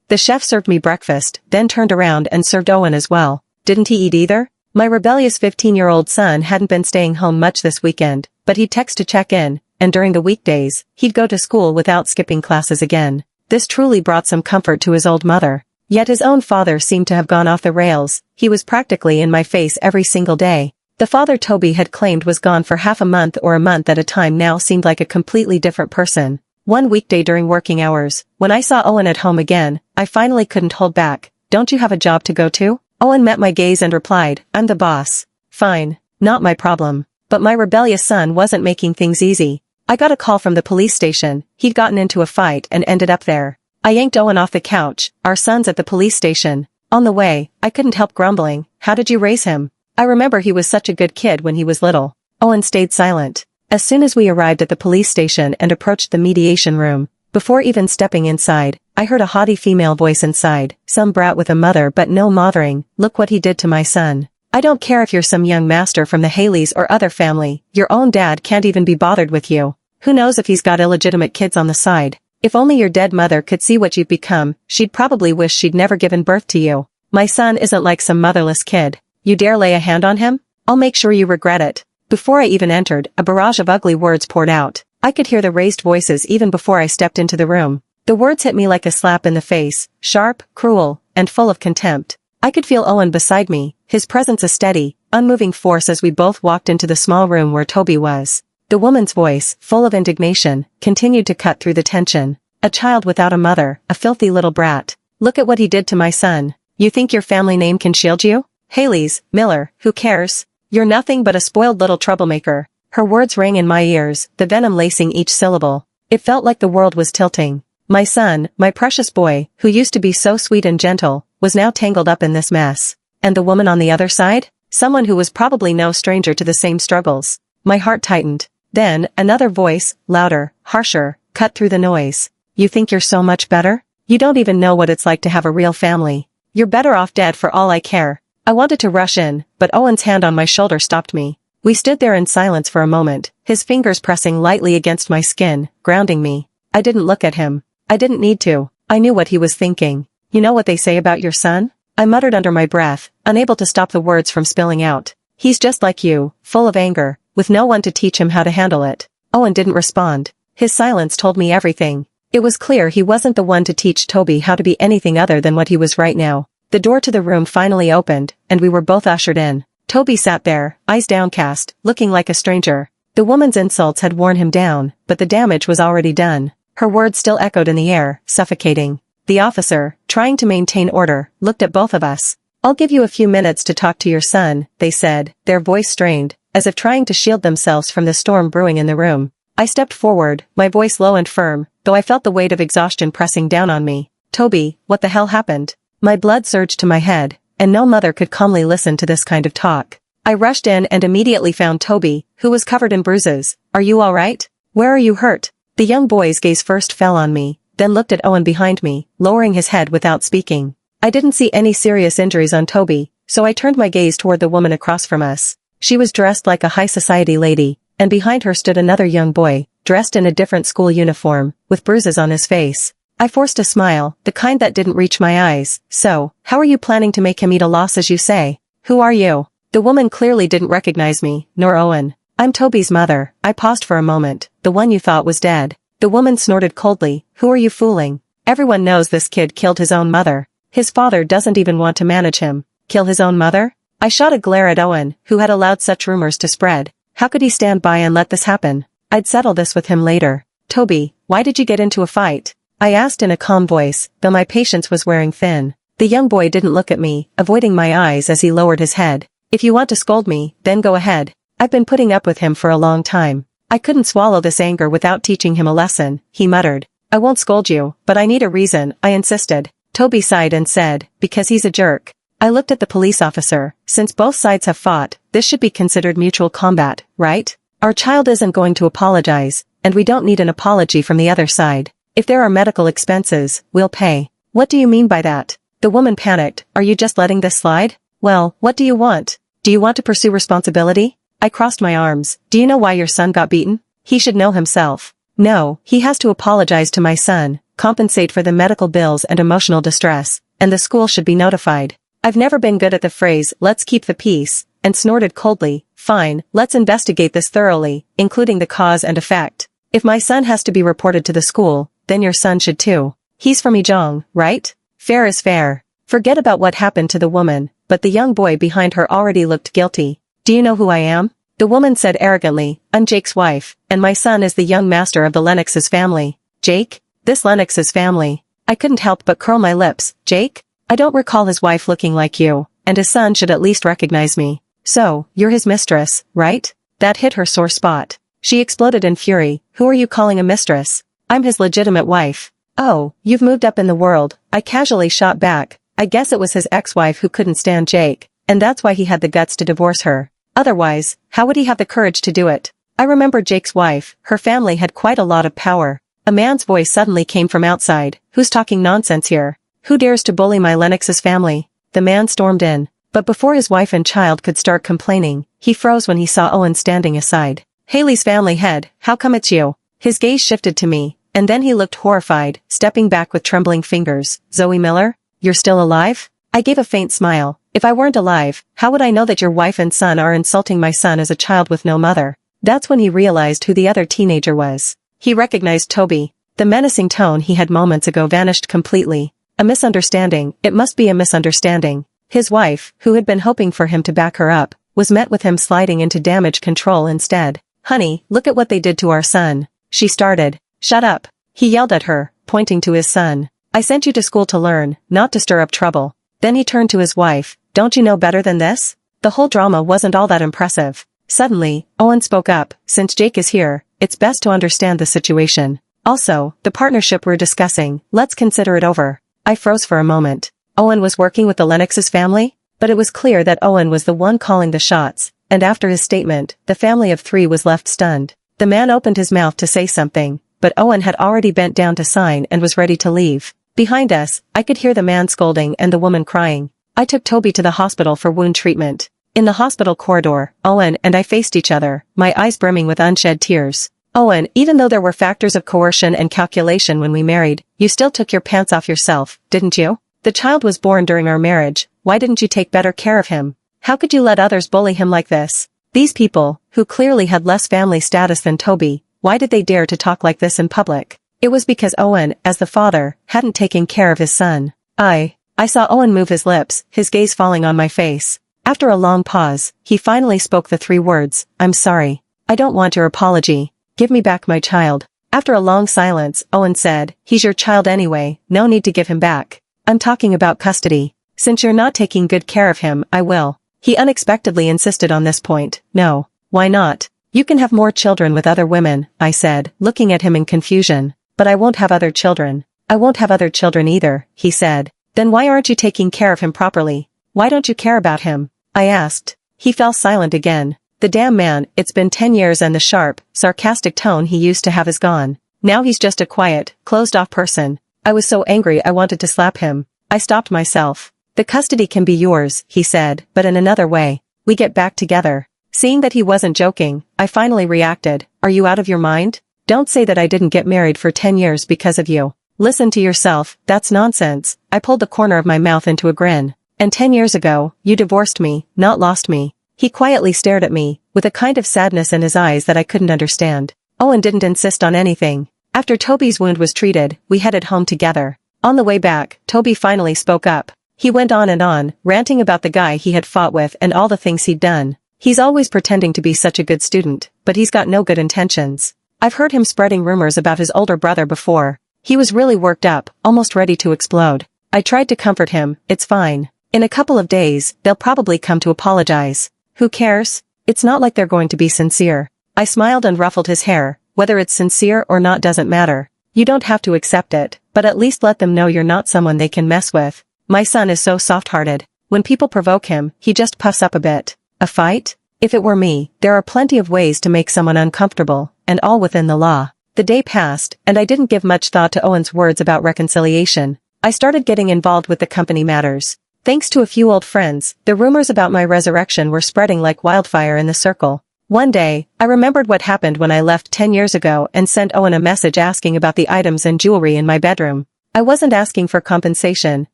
The chef served me breakfast, then turned around and served Owen as well. Didn't he eat either? My rebellious 15-year-old son hadn't been staying home much this weekend, but he'd text to check in, and during the weekdays, he'd go to school without skipping classes again. This truly brought some comfort to his old mother. Yet his own father seemed to have gone off the rails. He was practically in my face every single day. The father Toby had claimed was gone for half a month or a month at a time now seemed like a completely different person. One weekday during working hours, when I saw Owen at home again, I finally couldn't hold back. Don't you have a job to go to? Owen met my gaze and replied, I'm the boss. Fine. Not my problem. But my rebellious son wasn't making things easy. I got a call from the police station. He'd gotten into a fight and ended up there. I yanked Owen off the couch. Our son's at the police station. On the way, I couldn't help grumbling. How did you raise him? I remember he was such a good kid when he was little. Owen stayed silent. As soon as we arrived at the police station and approached the mediation room, before even stepping inside, I heard a haughty female voice inside, some brat with a mother but no mothering, look what he did to my son. I don't care if you're some young master from the Haleys or other family, your own dad can't even be bothered with you. Who knows if he's got illegitimate kids on the side. If only your dead mother could see what you've become, she'd probably wish she'd never given birth to you. My son isn't like some motherless kid. You dare lay a hand on him? I'll make sure you regret it. Before I even entered, a barrage of ugly words poured out. I could hear the raised voices even before I stepped into the room. The words hit me like a slap in the face, sharp, cruel, and full of contempt. I could feel Owen beside me, his presence a steady, unmoving force as we both walked into the small room where Toby was. The woman's voice, full of indignation, continued to cut through the tension. A child without a mother, a filthy little brat. Look at what he did to my son. You think your family name can shield you? Haleys, Miller, who cares? You're nothing but a spoiled little troublemaker. Her words rang in my ears, the venom lacing each syllable. It felt like the world was tilting. My son, my precious boy, who used to be so sweet and gentle, was now tangled up in this mess. And the woman on the other side? Someone who was probably no stranger to the same struggles. My heart tightened. Then, another voice, louder, harsher, cut through the noise. You think you're so much better? You don't even know what it's like to have a real family. You're better off dead for all I care. I wanted to rush in, but Owen's hand on my shoulder stopped me. We stood there in silence for a moment, his fingers pressing lightly against my skin, grounding me. I didn't look at him. I didn't need to. I knew what he was thinking. You know what they say about your son? I muttered under my breath, unable to stop the words from spilling out. He's just like you, full of anger, with no one to teach him how to handle it. Owen didn't respond. His silence told me everything. It was clear he wasn't the one to teach Toby how to be anything other than what he was right now. The door to the room finally opened, and we were both ushered in. Toby sat there, eyes downcast, looking like a stranger. The woman's insults had worn him down, but the damage was already done. Her words still echoed in the air, suffocating. The officer, trying to maintain order, looked at both of us. I'll give you a few minutes to talk to your son, they said, their voice strained, as if trying to shield themselves from the storm brewing in the room. I stepped forward, my voice low and firm, though I felt the weight of exhaustion pressing down on me. Toby, what the hell happened? My blood surged to my head, and no mother could calmly listen to this kind of talk. I rushed in and immediately found Toby, who was covered in bruises. Are you all right? Where are you hurt? The young boy's gaze first fell on me, then looked at Owen behind me, lowering his head without speaking. I didn't see any serious injuries on Toby, so I turned my gaze toward the woman across from us. She was dressed like a high society lady, and behind her stood another young boy, dressed in a different school uniform, with bruises on his face. I forced a smile, the kind that didn't reach my eyes. So, how are you planning to make him eat a loss as you say? Who are you? The woman clearly didn't recognize me, nor Owen. I'm Toby's mother. I paused for a moment, the one you thought was dead. The woman snorted coldly, who are you fooling? Everyone knows this kid killed his own mother. His father doesn't even want to manage him. Kill his own mother? I shot a glare at Owen, who had allowed such rumors to spread. How could he stand by and let this happen? I'd settle this with him later. Toby, why did you get into a fight? I asked in a calm voice, though my patience was wearing thin. The young boy didn't look at me, avoiding my eyes as he lowered his head. If you want to scold me, then go ahead. I've been putting up with him for a long time. I couldn't swallow this anger without teaching him a lesson, he muttered. I won't scold you, but I need a reason, I insisted. Toby sighed and said, because he's a jerk. I looked at the police officer. Since both sides have fought, this should be considered mutual combat, right? Our child isn't going to apologize, and we don't need an apology from the other side. If there are medical expenses, we'll pay. What do you mean by that? The woman panicked. Are you just letting this slide? Well, what do you want? Do you want to pursue responsibility? I crossed my arms. Do you know why your son got beaten? He should know himself. No, he has to apologize to my son, compensate for the medical bills and emotional distress, and the school should be notified. I've never been good at the phrase, let's keep the peace, and snorted coldly, fine, let's investigate this thoroughly, including the cause and effect. If my son has to be reported to the school, then your son should too. He's from Ijong, right? Fair is fair. Forget about what happened to the woman, but the young boy behind her already looked guilty. Do you know who I am? The woman said arrogantly, I'm Jake's wife, and my son is the young master of the Lennox's family. Jake? This Lennox's family. I couldn't help but curl my lips. Jake? I don't recall his wife looking like you, and his son should at least recognize me. So, you're his mistress, right? That hit her sore spot. She exploded in fury. Who are you calling a mistress? I'm his legitimate wife. Oh, you've moved up in the world, I casually shot back. I guess it was his ex-wife who couldn't stand Jake, and that's why he had the guts to divorce her. Otherwise, how would he have the courage to do it? I remember Jake's wife, her family had quite a lot of power. A man's voice suddenly came from outside. Who's talking nonsense here? Who dares to bully my Lennox's family? The man stormed in, but before his wife and child could start complaining, he froze when he saw Owen standing aside. Haley's family head, how come it's you? His gaze shifted to me, and then he looked horrified, stepping back with trembling fingers. Zoe Miller? You're still alive? I gave a faint smile. If I weren't alive, how would I know that your wife and son are insulting my son as a child with no mother? That's when he realized who the other teenager was. He recognized Toby. The menacing tone he had moments ago vanished completely. A misunderstanding, it must be a misunderstanding. His wife, who had been hoping for him to back her up, was met with him sliding into damage control instead. Honey, look at what they did to our son. She started. Shut up. He yelled at her, pointing to his son. I sent you to school to learn, not to stir up trouble. Then he turned to his wife. Don't you know better than this? The whole drama wasn't all that impressive. Suddenly, Owen spoke up. Since Jake is here, it's best to understand the situation. Also, the partnership we're discussing, let's consider it over. I froze for a moment. Owen was working with the Lennox's family? But it was clear that Owen was the one calling the shots, and after his statement, the family of three was left stunned. The man opened his mouth to say something, but Owen had already bent down to sign and was ready to leave. Behind us, I could hear the man scolding and the woman crying. I took Toby to the hospital for wound treatment. In the hospital corridor, Owen and I faced each other, my eyes brimming with unshed tears. Owen, even though there were factors of coercion and calculation when we married, you still took your pants off yourself, didn't you? The child was born during our marriage. Why didn't you take better care of him? How could you let others bully him like this? These people, who clearly had less family status than Toby, why did they dare to talk like this in public? It was because Owen, as the father, hadn't taken care of his son. I saw Owen move his lips, his gaze falling on my face. After a long pause, he finally spoke the three words, I'm sorry. I don't want your apology. Give me back my child. After a long silence, Owen said, he's your child anyway, no need to give him back. I'm talking about custody. Since you're not taking good care of him, I will. He unexpectedly insisted on this point. No. Why not? You can have more children with other women, I said, looking at him in confusion. But I won't have other children. I won't have other children either, he said. Then why aren't you taking care of him properly? Why don't you care about him? I asked. He fell silent again. The damn man, it's been 10 years and the sharp, sarcastic tone he used to have is gone. Now he's just a quiet, closed-off person. I was so angry I wanted to slap him. I stopped myself. The custody can be yours, he said, but in another way. We get back together. Seeing that he wasn't joking, I finally reacted. Are you out of your mind? Don't say that I didn't get married for 10 years because of you. Listen to yourself, that's nonsense. I pulled the corner of my mouth into a grin. And 10 years ago, you divorced me, not lost me. He quietly stared at me, with a kind of sadness in his eyes that I couldn't understand. Owen didn't insist on anything. After Toby's wound was treated, we headed home together. On the way back, Toby finally spoke up. He went on and on, ranting about the guy he had fought with and all the things he'd done. He's always pretending to be such a good student, but he's got no good intentions. I've heard him spreading rumors about his older brother before. He was really worked up, almost ready to explode. I tried to comfort him, it's fine. In a couple of days, they'll probably come to apologize. Who cares? It's not like they're going to be sincere. I smiled and ruffled his hair. Whether it's sincere or not doesn't matter. You don't have to accept it, but at least let them know you're not someone they can mess with. My son is so soft-hearted. When people provoke him, he just puffs up a bit. A fight? If it were me, there are plenty of ways to make someone uncomfortable, and all within the law. The day passed, and I didn't give much thought to Owen's words about reconciliation. I started getting involved with the company matters. Thanks to a few old friends, the rumors about my resurrection were spreading like wildfire in the circle. One day, I remembered what happened when I left 10 years ago and sent Owen a message asking about the items and jewelry in my bedroom. I wasn't asking for compensation,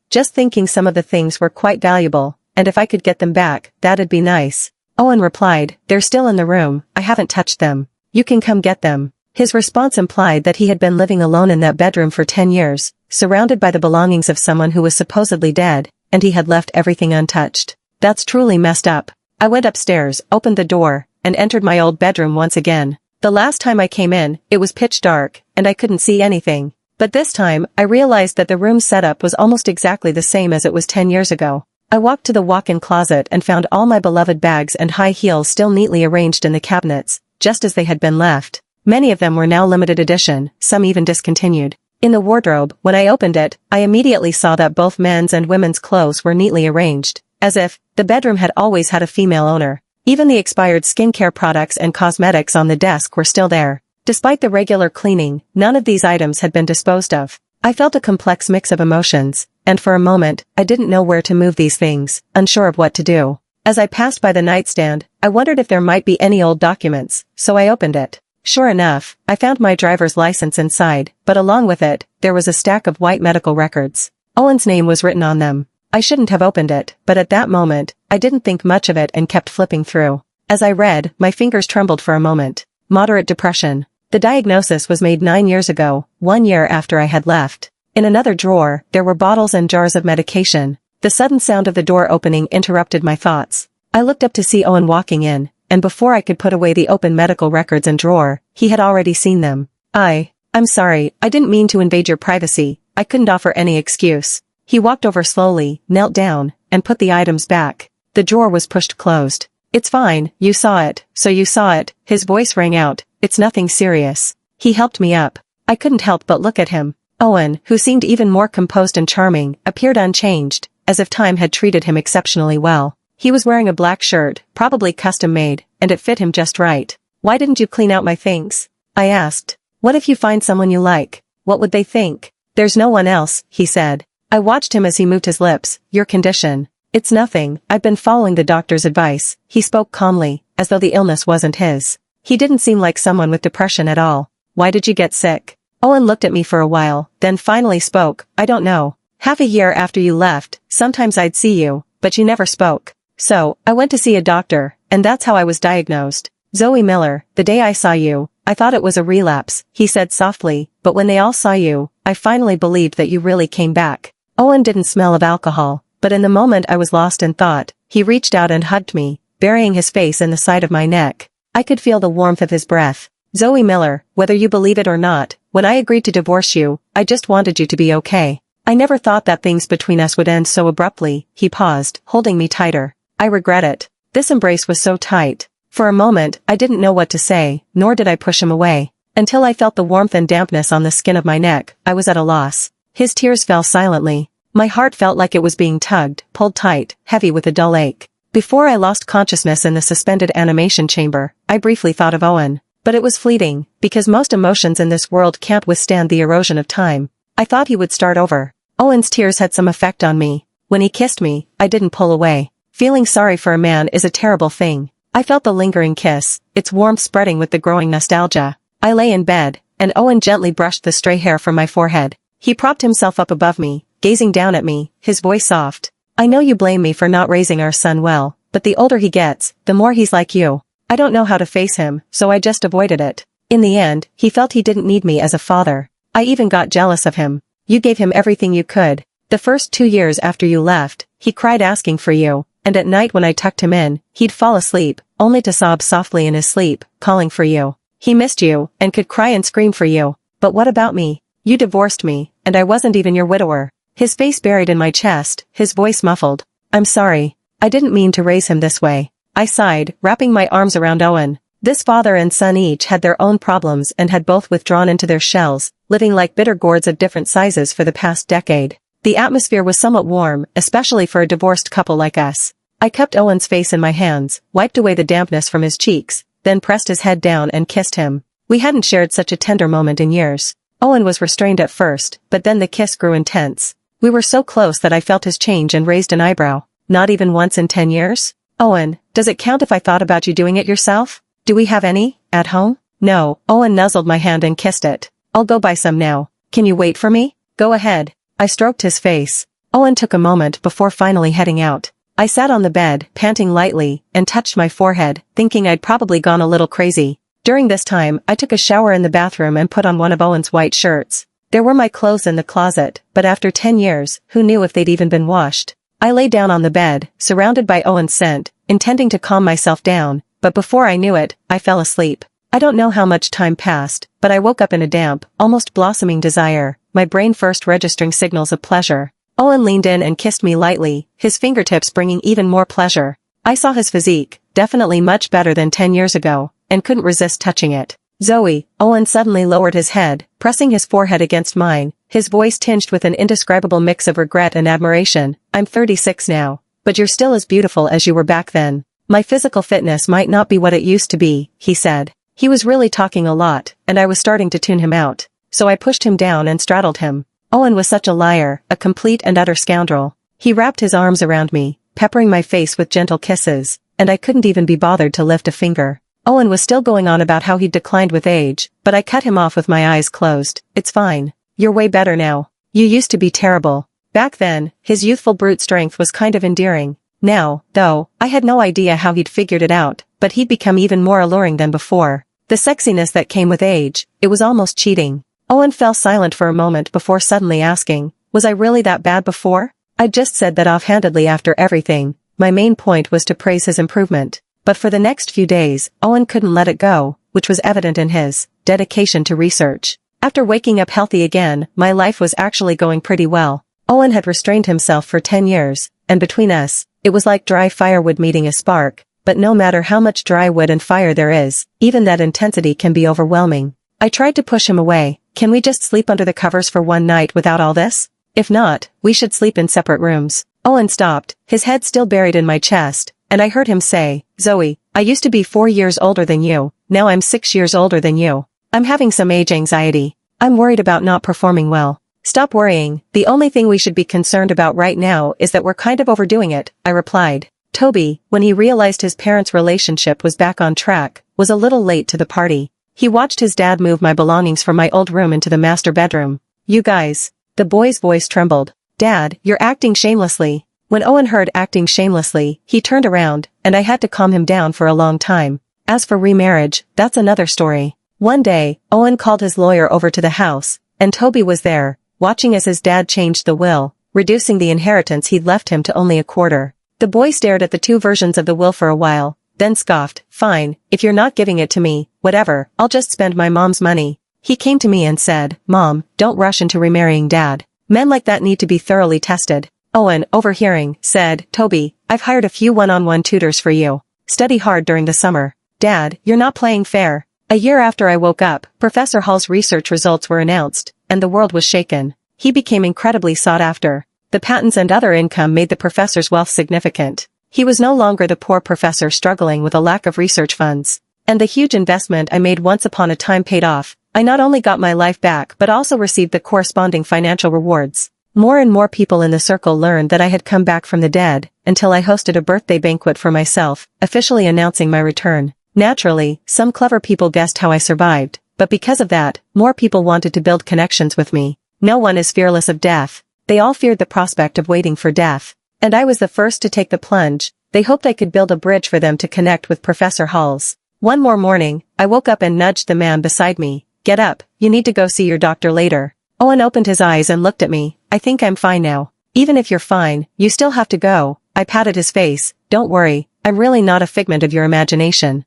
just thinking some of the things were quite valuable, and if I could get them back, that'd be nice. Owen replied, "They're still in the room, I haven't touched them. You can come get them." His response implied that he had been living alone in that bedroom for 10 years, surrounded by the belongings of someone who was supposedly dead, and he had left everything untouched. That's truly messed up. I went upstairs, opened the door, and entered my old bedroom once again. The last time I came in, it was pitch dark, and I couldn't see anything. But this time, I realized that the room's setup was almost exactly the same as it was 10 years ago. I walked to the walk-in closet and found all my beloved bags and high heels still neatly arranged in the cabinets, just as they had been left. Many of them were now limited edition, some even discontinued. In the wardrobe, when I opened it, I immediately saw that both men's and women's clothes were neatly arranged, as if the bedroom had always had a female owner. Even the expired skincare products and cosmetics on the desk were still there. Despite the regular cleaning, none of these items had been disposed of. I felt a complex mix of emotions, and for a moment, I didn't know where to move these things, unsure of what to do. As I passed by the nightstand, I wondered if there might be any old documents, so I opened it. Sure enough, I found my driver's license inside, but along with it, there was a stack of white medical records. Owen's name was written on them. I shouldn't have opened it, but at that moment, I didn't think much of it and kept flipping through. As I read, my fingers trembled for a moment. Moderate depression. The diagnosis was made 9 years ago, 1 year after I had left. In another drawer, there were bottles and jars of medication. The sudden sound of the door opening interrupted my thoughts. I looked up to see Owen walking in, and before I could put away the open medical records and drawer, he had already seen them. I'm sorry, I didn't mean to invade your privacy. I couldn't offer any excuse. He walked over slowly, knelt down, and put the items back. The drawer was pushed closed. It's fine, you saw it, so you saw it, his voice rang out. It's nothing serious. He helped me up. I couldn't help but look at him. Owen, who seemed even more composed and charming, appeared unchanged, as if time had treated him exceptionally well. He was wearing a black shirt, probably custom-made, and it fit him just right. "Why didn't you clean out my things?" I asked. "What if you find someone you like? What would they think?" "There's no one else," he said. I watched him as he moved his lips. "Your condition." "It's nothing, I've been following the doctor's advice." He spoke calmly, as though the illness wasn't his. He didn't seem like someone with depression at all. "Why did you get sick?" Owen looked at me for a while, then finally spoke. "I don't know. Half a year after you left, sometimes I'd see you, but you never spoke. So, I went to see a doctor, and that's how I was diagnosed. Zoe Miller, the day I saw you, I thought it was a relapse," he said softly, "but when they all saw you, I finally believed that you really came back." Owen didn't smell of alcohol, but in the moment I was lost in thought. He reached out and hugged me, burying his face in the side of my neck. I could feel the warmth of his breath. "Zoe Miller, whether you believe it or not, when I agreed to divorce you, I just wanted you to be okay. I never thought that things between us would end so abruptly." He paused, holding me tighter. "I regret it." This embrace was so tight. For a moment, I didn't know what to say, nor did I push him away. Until I felt the warmth and dampness on the skin of my neck, I was at a loss. His tears fell silently. My heart felt like it was being tugged, pulled tight, heavy with a dull ache. Before I lost consciousness in the suspended animation chamber, I briefly thought of Owen. But it was fleeting, because most emotions in this world can't withstand the erosion of time. I thought he would start over. Owen's tears had some effect on me. When he kissed me, I didn't pull away. Feeling sorry for a man is a terrible thing. I felt the lingering kiss, its warmth spreading with the growing nostalgia. I lay in bed, and Owen gently brushed the stray hair from my forehead. He propped himself up above me, gazing down at me, his voice soft. "I know you blame me for not raising our son well, but the older he gets, the more he's like you. I don't know how to face him, so I just avoided it. In the end, he felt he didn't need me as a father. I even got jealous of him. You gave him everything you could. The first 2 years after you left, he cried asking for you, and at night when I tucked him in, he'd fall asleep, only to sob softly in his sleep, calling for you. He missed you, and could cry and scream for you. But what about me? You divorced me, and I wasn't even your widower." His face buried in my chest, his voice muffled. "I'm sorry. I didn't mean to raise him this way." I sighed, wrapping my arms around Owen. This father and son each had their own problems and had both withdrawn into their shells, living like bitter gourds of different sizes for the past decade. The atmosphere was somewhat warm, especially for a divorced couple like us. I cupped Owen's face in my hands, wiped away the dampness from his cheeks, then pressed his head down and kissed him. We hadn't shared such a tender moment in years. Owen was restrained at first, but then the kiss grew intense. We were so close that I felt his change and raised an eyebrow. "Not even once in 10 years? Owen, does it count if I thought about you doing it yourself?" Do we have any, at home? No. Owen nuzzled my hand and kissed it. I'll go buy some now. Can you wait for me? Go ahead. I stroked his face. Owen took a moment before finally heading out. I sat on the bed, panting lightly, and touched my forehead, thinking I'd probably gone a little crazy. During this time, I took a shower in the bathroom and put on one of Owen's white shirts. There were my clothes in the closet, but after 10 years, who knew if they'd even been washed? I lay down on the bed, surrounded by Owen's scent, intending to calm myself down, but before I knew it, I fell asleep. I don't know how much time passed, but I woke up in a damp, almost blossoming desire, my brain first registering signals of pleasure. Owen leaned in and kissed me lightly, his fingertips bringing even more pleasure. I saw his physique, definitely much better than 10 years ago, and couldn't resist touching it. Zoe, Owen suddenly lowered his head, pressing his forehead against mine, his voice tinged with an indescribable mix of regret and admiration. I'm 36 now, but you're still as beautiful as you were back then. My physical fitness might not be what it used to be, he said. He was really talking a lot, and I was starting to tune him out, so I pushed him down and straddled him. Owen was such a liar, a complete and utter scoundrel. He wrapped his arms around me, peppering my face with gentle kisses, and I couldn't even be bothered to lift a finger. Owen was still going on about how he'd declined with age, but I cut him off with my eyes closed. It's fine. You're way better now. You used to be terrible. Back then, his youthful brute strength was kind of endearing. Now, though, I had no idea how he'd figured it out, but he'd become even more alluring than before. The sexiness that came with age, it was almost cheating. Owen fell silent for a moment before suddenly asking, was I really that bad before? I'd just said that offhandedly after everything. My main point was to praise his improvement. But for the next few days, Owen couldn't let it go, which was evident in his dedication to research. After waking up healthy again, my life was actually going pretty well. Owen had restrained himself for 10 years, and between us, it was like dry firewood meeting a spark. But no matter how much dry wood and fire there is, even that intensity can be overwhelming. I tried to push him away. Can we just sleep under the covers for one night without all this? If not, we should sleep in separate rooms. Owen stopped, his head still buried in my chest, and I heard him say, Zoe, I used to be 4 years older than you, now I'm 6 years older than you. I'm having some age anxiety. I'm worried about not performing well. Stop worrying, the only thing we should be concerned about right now is that we're kind of overdoing it, I replied. Toby, when he realized his parents' relationship was back on track, was a little late to the party. He watched his dad move my belongings from my old room into the master bedroom. You guys. The boy's voice trembled. Dad, you're acting shamelessly. When Owen heard acting shamelessly, he turned around, and I had to calm him down for a long time. As for remarriage, that's another story. One day, Owen called his lawyer over to the house, and Toby was there, watching as his dad changed the will, reducing the inheritance he'd left him to only a quarter. The boy stared at the two versions of the will for a while, then scoffed, fine, if you're not giving it to me, whatever, I'll just spend my mom's money. He came to me and said, Mom, don't rush into remarrying Dad. Men like that need to be thoroughly tested. Owen, overhearing, said, Toby, I've hired a few one-on-one tutors for you. Study hard during the summer. Dad, you're not playing fair. A year after I woke up, Professor Hall's research results were announced, and the world was shaken. He became incredibly sought after. The patents and other income made the professor's wealth significant. He was no longer the poor professor struggling with a lack of research funds. And the huge investment I made once upon a time paid off. I not only got my life back but also received the corresponding financial rewards. More and more people in the circle learned that I had come back from the dead, until I hosted a birthday banquet for myself, officially announcing my return. Naturally, some clever people guessed how I survived, but because of that, more people wanted to build connections with me. No one is fearless of death. They all feared the prospect of waiting for death. And I was the first to take the plunge. They hoped I could build a bridge for them to connect with Professor Halls. One more morning, I woke up and nudged the man beside me. Get up, you need to go see your doctor later. Owen opened his eyes and looked at me. I think I'm fine now. Even if you're fine, you still have to go. I patted his face. Don't worry, I'm really not a figment of your imagination.